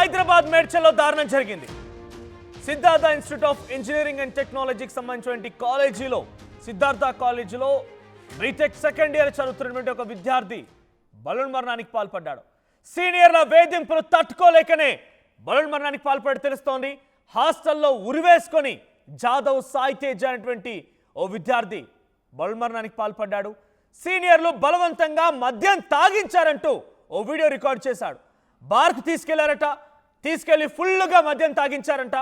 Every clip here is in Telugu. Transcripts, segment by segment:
హైదరాబాద్ మేడ్చల్లో దారుణం జరిగింది. Siddhartha institute of engineering and టెక్నాలజీకి సంబంధించిన కాలేజీలో సిద్ధార్థ కాలేజీలో బీటెక్ సెకండ్ ఇయర్ చదువుతున్నటువంటి ఒక విద్యార్థి బలవన్మరణానికి పాల్పడ్డాడు. సీనియర్ల వేధింపులు తట్టుకోలేకనే బలవన్మరణానికి పాల్పడి తెలుస్తోంది. హాస్టల్లో ఉరివేసుకొని జాదవ్ సాయి తేజ్ అనేటువంటి ఓ విద్యార్థి బలవన్మరణానికి పాల్పడ్డాడు. సీనియర్లు బలవంతంగా మద్యం తాగించారంటూ ఓ వీడియో రికార్డ్ చేశాడు. బార్కు తీసుకెళ్లారట, తీసుకెళ్లి ఫుల్గా మద్యం తాగించారంట,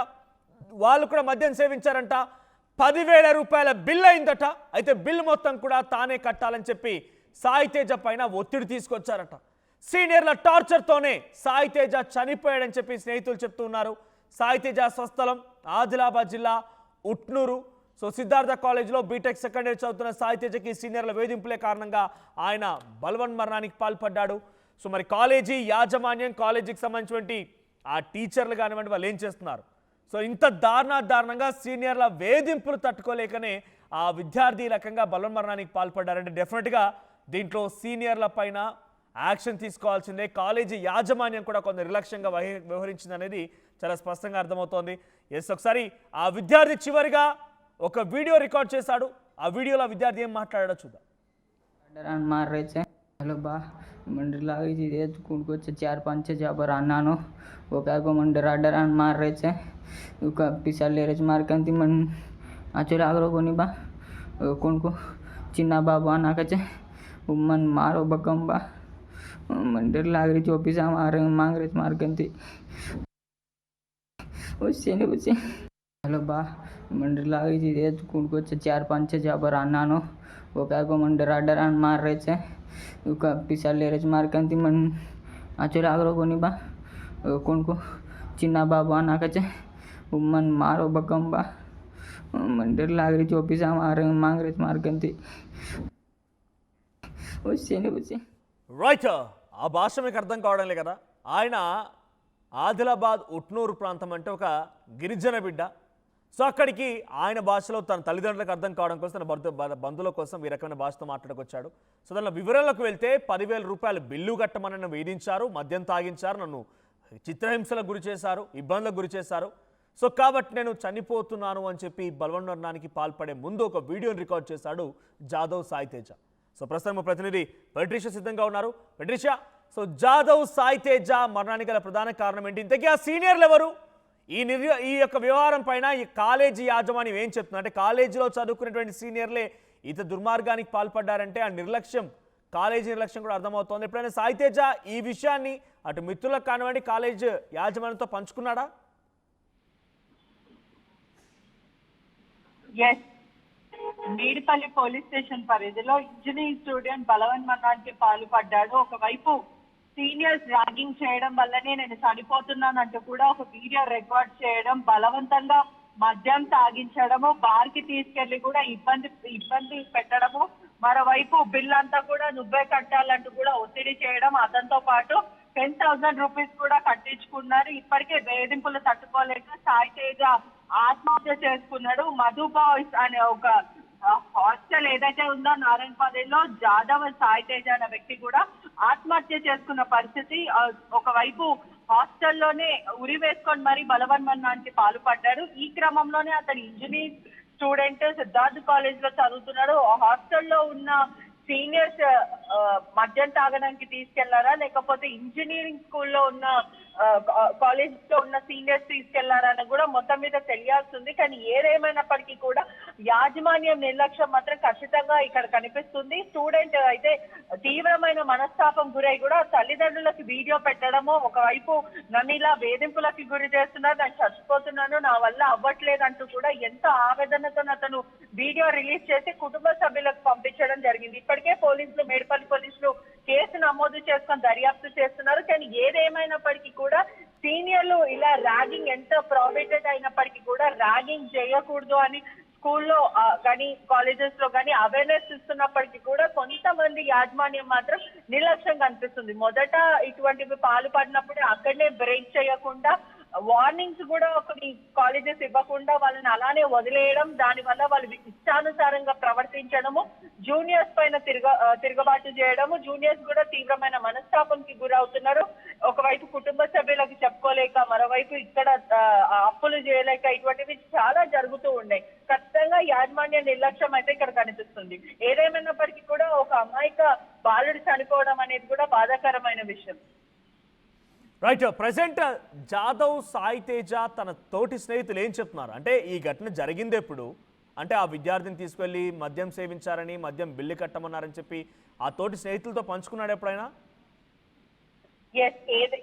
వాళ్ళు కూడా మద్యం సేవించారంట. 10,000 రూపాయల బిల్ అయిందట. అయితే బిల్ మొత్తం కూడా తానే కట్టాలని చెప్పి సాయి తేజ పైన ఒత్తిడి తీసుకొచ్చారట. సీనియర్ల టార్చర్తోనే సాయి తేజ చనిపోయాడని చెప్పి స్నేహితులు చెప్తున్నారు. సాయి తేజ స్వస్థలం ఆదిలాబాద్ జిల్లా ఉట్నూరు. సిద్ధార్థ కాలేజీలో బీటెక్ సెకండ్ ఇయర్ చదువుతున్న సాయి తేజకి సీనియర్ల వేధింపులే కారణంగా ఆయన బలవన్మరణానికి పాల్పడ్డాడు. మరి కాలేజీ యాజమాన్యం, కాలేజీకి సంబంధించినటువంటి ఆ టీచర్లు కానివ్వండి, వాళ్ళు ఏం చేస్తున్నారు? ఇంత దారుణంగా సీనియర్ల వేధింపులు తట్టుకోలేకనే ఆ విద్యార్థి రకంగా బలవన్మరణానికి పాల్పడ్డారంటే డెఫినెట్గా దీంట్లో సీనియర్ల పైన యాక్షన్ తీసుకోవాల్సిందే. కాలేజీ యాజమాన్యం కూడా కొంత నిర్లక్ష్యంగా వ్యవహరించింది అనేది చాలా స్పష్టంగా అర్థమవుతోంది. ఒకసారి ఆ విద్యార్థి చివరిగా ఒక వీడియో రికార్డ్ చేశాడు. ఆ వీడియోలో విద్యార్థి ఏం మాట్లాడాడో చూద్దాం. मार रहे थे हेलो बा मंडर लागी थी ये कौन को 4-5 जहाँ पर आना नो वो क्या को मंडर डरान मार रहे थे उसका पिसा ले रहे मार कंती मन आचो लाग रो कोनी बा कौन को चिन्ना बाबा आना कचे मन मारो बकम बा मंडर लाग रही थी पिसा मांग रहे मार कंती उससे नहीं बचे हेलो बा मंडर लागी थी ये कौन को 4-5 जहाँ पर आना नो वो क्या को मंडर डरान मार रहे थे उसका पिसा ले रहे मार कंती मन आचो लाग रो कोनी बा कौन को चिन्ना बाबा आना कचे मन मारो बकम बा मंडर लाग रही थी पिसा मांग रहे मार कंती उससे नहीं बचे రైట్. ఆ భాష మీకు అర్థం కావడం లే కదా. ఆయన ఆదిలాబాద్ ఉట్నూరు ప్రాంతం అంటే ఒక గిరిజన బిడ్డ. అక్కడికి ఆయన భాషలో తన తల్లిదండ్రులకు అర్థం కావడం కోసం, తన బంధువుల కోసం ఈ రకమైన భాషతో మాట్లాడుకొచ్చాడు. దానిలో వివరాలకు వెళ్తే 10,000 రూపాయలు బిల్లు కట్టమని నన్ను వేధించారు, మద్యం తాగించారు, నన్ను చిత్రహింసలకు గురి చేశారు, ఇబ్బందులకు గురి చేశారు. కాబట్టి నేను చనిపోతున్నాను అని చెప్పి బలవన్మరణానికి పాల్పడే ముందు ఒక వీడియోని రికార్డ్ చేశాడు జాదవ్ సాయి తేజ. ప్రస్తుతం మా ప్రతినిధి పెట్రిషియా సిద్ధంగా ఉన్నారు. పెట్రిషియా, జాదవ్ సాయి తేజ మరణానికి గల ప్రధాన కారణం ఏంటి? ఇంతకీ ఆ సీనియర్లు ఎవరు? ఈ యొక్క వ్యవహారం పైన ఈ కాలేజీ యాజమాన్యం ఏం చెప్తున్నారు? అంటే కాలేజీలో చదువుకునేటువంటి సీనియర్లే ఇంత దుర్మార్గానికి పాల్పడ్డారంటే ఆ నిర్లక్ష్యం, కాలేజీ నిర్లక్ష్యం కూడా అర్థమవుతోంది. ఎప్పుడైనా సాయి తేజ ఈ విషయాన్ని అటు మిత్రులకు కానివ్వండి, కాలేజ్ యాజమాన్యంతో పంచుకున్నాడా? మేడిపల్లి పోలీస్ స్టేషన్ పరిధిలో ఇంజనీరింగ్ స్టూడెంట్ బలవన్మరణానికి పాల్పడ్డాడు. ఒకవైపు సీనియర్స్ ర్యాగింగ్ చేయడం వల్లనే నేను చనిపోతున్నానంటూ కూడా ఒక వీడియో రికార్డ్ చేయడం, బలవంతంగా మద్యం తాగించడము, బార్ కి తీసుకెళ్లి కూడా ఇబ్బంది పెట్టడము, మరోవైపు బిల్ అంతా కూడా నువ్వే కట్టాలంటూ కూడా ఒత్తిడి చేయడం, అతనితో పాటు 10,000 రూపీస్ కూడా కట్టించుకున్నారు. ఇప్పటికే వేధింపులు తట్టుకోలేక సాయి తేజ ఆత్మహత్య చేసుకున్నాడు. మధు బాయ్స్ అనే ఒక హాస్టల్ ఏదైతే ఉందో నారాయణపల్లిలో జాదవ్ సాయి తేజ అనే వ్యక్తి కూడా ఆత్మహత్య చేసుకున్న పరిస్థితి. ఒకవైపు హాస్టల్లోనే ఉరి వేసుకొని మరి బలవన్మరణానికి పాల్పడ్డాడు. ఈ క్రమంలోనే అతను ఇంజనీరింగ్ స్టూడెంట్ సిద్ధార్థ్ కాలేజ్ లో చదువుతున్నాడు. హాస్టల్లో ఉన్న సీనియర్స్ మద్యం తాగడానికి తీసుకెళ్లారా, లేకపోతే ఇంజనీరింగ్ స్కూల్లో ఉన్న కాలేజ్ లో ఉన్న సీనియర్స్ తీసుకెళ్లారా అని కూడా మొత్తం మీద తెలియాల్సింది. కానీ ఏదేమైనప్పటికీ కూడా యాజమాన్యం నిర్లక్ష్యం మాత్రం ఖచ్చితంగా ఇక్కడ కనిపిస్తుంది. స్టూడెంట్ అయితే తీవ్రమైన మనస్తాపం గురై కూడా తల్లిదండ్రులకు వీడియో పెట్టడము, ఒకవైపు నన్ను ఇలా వేధింపులకి గురి చేస్తున్నారు, నేను చచ్చిపోతున్నాను, నా వల్ల అవ్వట్లేదు అంటూ కూడా ఎంత ఆవేదనతో అతను వీడియో రిలీజ్ చేసి కుటుంబ సభ్యులకు పంపించడం జరిగింది. ఇప్పటికే పోలీసులు, మేడిపల్లి పోలీసులు కేసు నమోదు చేసుకొని దర్యాప్తు చేస్తున్నారు. కానీ ఏదేమైనప్పటికీ కూడా సీనియర్లు ఇలా ర్యాగింగ్ ఎంత ప్రొహిబిటెడ్ అయినప్పటికీ కూడా ర్యాగింగ్ చేయకూడదు అని స్కూల్లో కానీ కాలేజెస్ లో కానీ అవేర్నెస్ ఇస్తున్నప్పటికీ కూడా కొంతమంది యాజమాన్యం మాత్రం నిర్లక్ష్యం కనిపిస్తుంది. మొదట ఇటువంటివి పాల్పడినప్పుడే అక్కడనే బ్రేక్ చేయకుండా వార్నింగ్స్ కూడా కొన్ని కాలేజెస్ ఇవ్వకుండా వాళ్ళని అలానే వదిలేయడం, దానివల్ల వాళ్ళు ఇష్టానుసారంగా ప్రవర్తించడము, జూనియర్స్ పైన తిరగబాటు చేయడము, జూనియర్స్ కూడా తీవ్రమైన మనస్తాపంకి గురవుతున్నారు. ఒకవైపు కుటుంబ సభ్యులకు చెప్పుకోలేక, మరోవైపు ఇక్కడ అప్పులు చేయలేక ఇటువంటివి చాలా జరుగుతూ ఉన్నాయి. ఖచ్చితంగా యాజమాన్య నిర్లక్ష్యం అయితే ఇక్కడ కనిపిస్తుంది. ఏదేమైనప్పటికీ కూడా ఒక అమాయక బాలుడు చనిపోవడం అనేది కూడా బాధాకరమైన విషయం. రైట్, ప్రజెంట్ జాదవ్ సాయి తేజ తన తోటి స్నేహితులు ఏం చెప్తున్నారు అంటే ఈ ఘటన జరిగింది ఎప్పుడు, అంటే ఆ విద్యార్థిని తీసుకెళ్ళి మద్యం సేవించారని, మద్యం బిల్లు కట్టమన్నారని చెప్పి ఆ తోటి స్నేహితులతో పంచుకున్నాడు ఎప్పుడైనా?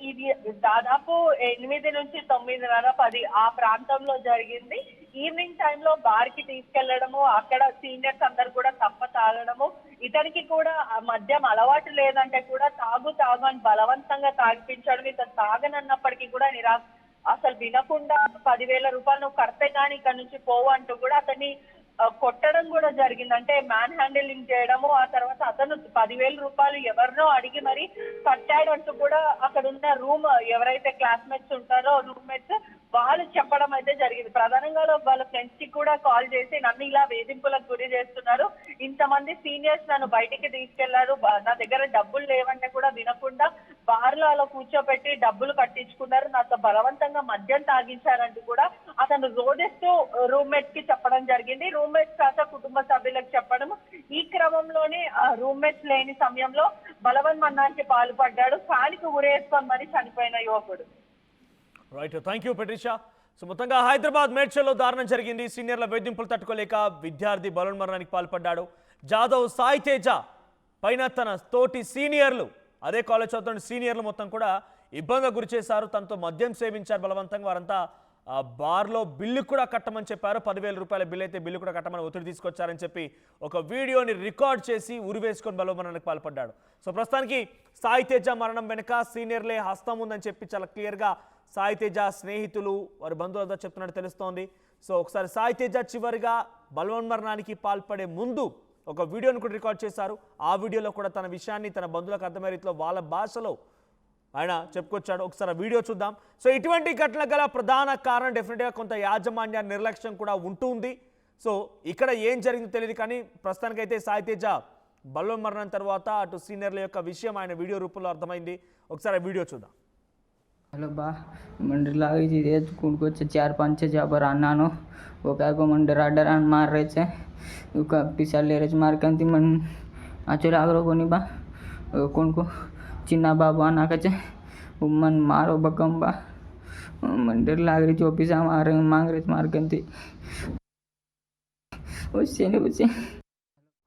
ఇది దాదాపు 8 నుంచి 9:30, 10 ఆ ప్రాంతంలో జరిగింది. ఈవినింగ్ టైంలో బార్ కి తీసుకెళ్లడము, అక్కడ సీనియర్స్ అందరు కూడా తప్ప తాగడము, ఇతనికి కూడా మద్యం అలవాటు లేదంటే కూడా తాగు అని బలవంతంగా తాగిపించడం, ఇతను తాగనన్నప్పటికీ కూడా అసలు వినకుండా 10,000 రూపాయలు నువ్వు కడితే కానీ ఇక్కడ నుంచి పోవు అంటూ కూడా అతన్ని కొట్టడం కూడా జరిగింది. అంటే మ్యాన్ హ్యాండిలింగ్ చేయడము, ఆ తర్వాత అతను 10,000 రూపాయలు ఎవరినో అడిగి మరి కట్టాడు అంటూ కూడా అక్కడ ఉన్న ఎవరైతే క్లాస్మేట్స్ ఉంటారో రూమ్మేట్స్ వాళ్ళు చెప్పడం అయితే జరిగింది. ప్రధానంగా వాళ్ళ ఫ్రెండ్స్ కి కూడా కాల్ చేసి నన్ను ఇలా వేధింపులకు గురి చేస్తున్నారు, ఇంతమంది సీనియర్స్ నన్ను బయటికి తీసుకెళ్లారు, నా దగ్గర డబ్బులు లేవంటే కూడా వినకుండా బార్లో అలా కూర్చోబెట్టి డబ్బులు కట్టించుకున్నారు, నాతో బలవంతంగా మద్యం తాగించారంటూ కూడా అతను రోధిస్తూ రూమ్మేట్స్ కి చెప్పడం జరిగింది. రూమ్మేట్స్ కాక కుటుంబ సభ్యులకు చెప్పడం, ఈ క్రమంలోనే రూమ్మేట్స్ లేని సమయంలో బలవన్మరణానికి పాల్పడ్డాడు. కాలికి ఉరేసుకొని మరి చనిపోయిన యువకుడు. Right, thank you పెట్రిషా. సో మొత్తంగా హైదరాబాద్ మేడ్చల్లో దారుణం జరిగింది. సీనియర్ల వేధింపులు తట్టుకోలేక విద్యార్థి బలవన్మరణానికి పాల్పడ్డాడు. జాదవ్ సాయి తేజ పైన తన తోటి సీనియర్లు, అదే కాలేజ్ చదువుతున్న సీనియర్లు మొత్తం కూడా ఇబ్బందిగా గురి చేశారు. తనతో మద్యం సేవించారు బలవంతంగా. వారంతా బార్లో బిల్లు కూడా కట్టమని చెప్పారు. 10,000 రూపాయల బిల్లు అయితే బిల్లు కూడా కట్టమని ఒత్తిడి తీసుకొచ్చారని చెప్పి ఒక వీడియోని రికార్డ్ చేసి ఉరివేసుకొని బలవన్మరణానికి పాల్పడ్డాడు. సో ప్రస్తుతానికి సాయి తేజ మరణం వెనుక సీనియర్లే హస్తం ఉందని చెప్పి చాలా క్లియర్గా సాయి తేజ స్నేహితులు వారి బంధువులతో చెప్తున్నట్టు తెలుస్తోంది. సో ఒకసారి సాయి తేజ చివరిగా బలవన్మరణానికి పాల్పడే ముందు ఒక వీడియోని కూడా రికార్డ్ చేశారు. ఆ వీడియోలో కూడా తన విషయాన్ని తన బంధువులకు అర్థమయ్యే రీతిలో వాళ్ళ భాషలో ఆయన చెప్పుకొచ్చాడు. ఒకసారి వీడియో చూద్దాం. సో ఇటువంటి ఘటన గల ప్రధాన కారణం డెఫినెట్గా కొంత యాజమాన్య నిర్లక్ష్యం కూడా ఉంటుంది. సో ఇక్కడ ఏం జరిగిందో తెలియదు, కానీ ప్రస్తుతానికైతే సాయి తేజ బలవన్మరణం తర్వాత అటు సీనియర్ల యొక్క విషయం ఆయన వీడియో రూపంలో అర్థమైంది. ఒకసారి వీడియో చూద్దాం. हेलो बा मंदिर लागी थी रेत कूद को 4-5 जहाँ पर आना नो वो क्या को मंदिर डरान मार रहे थे पिसा ले रहे मार कंती मन आचो लाग रो कोनी बा कौन को चिन्ना बाबू आना कचे मन मारो बकम बा मंदिर लाग रही थी ऑफिस मांग रहे मार कंती उससे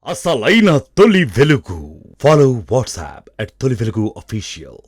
అసలైన తొలి వెలుగు. ఫాలో వాట్సాప్ @తొలి వెలుగు official.